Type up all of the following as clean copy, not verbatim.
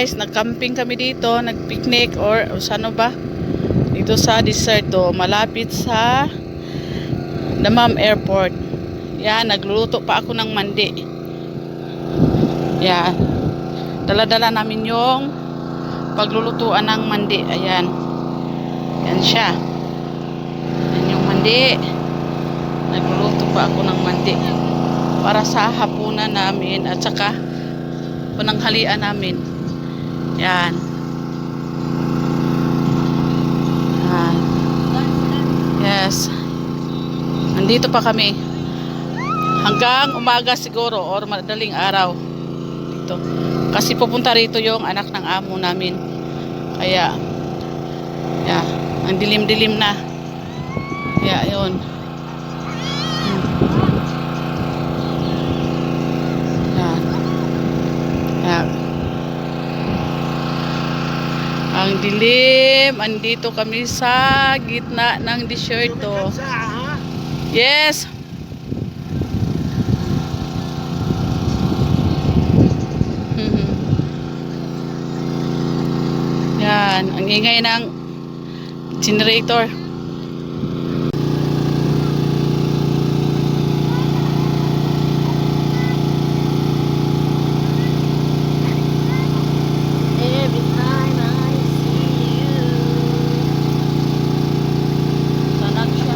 guys, nag-camping kami dito, nag-picnic or sano ba? Dito sa desert to, malapit sa Damam Airport. Yan, nagluluto pa ako ng mandi. Yan. Dala-dala namin yung paglulutuan ng mandi. Ayan. Yan siya. Yan yung mandi. Nagluluto pa ako ng mandi para sa hapunan namin at saka pananghalian namin. Yan. Yan. Yes. Nandito pa kami. Hanggang umaga siguro or madaling araw. Dito. Kasi pupunta rito yung anak ng amo namin. Kaya, yeah, ang dilim-dilim na. Kaya, yun. Yan. Yan. Ang dilim. Andito kami sa gitna ng desierto. Yes. Yan, ang ingay ng generator. Every time I see you. Sanak siya.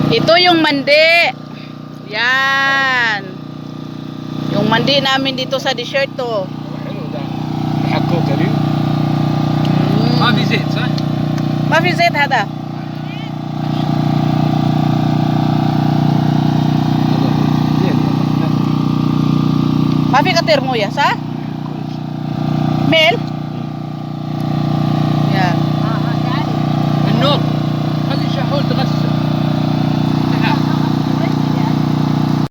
Ito yung mandi. Yan. Yung mandi namin dito sa desert to. حطوه قليل ما في زيت صح؟ ما في زيت هذا. ما في كتير مويه صح؟ ميل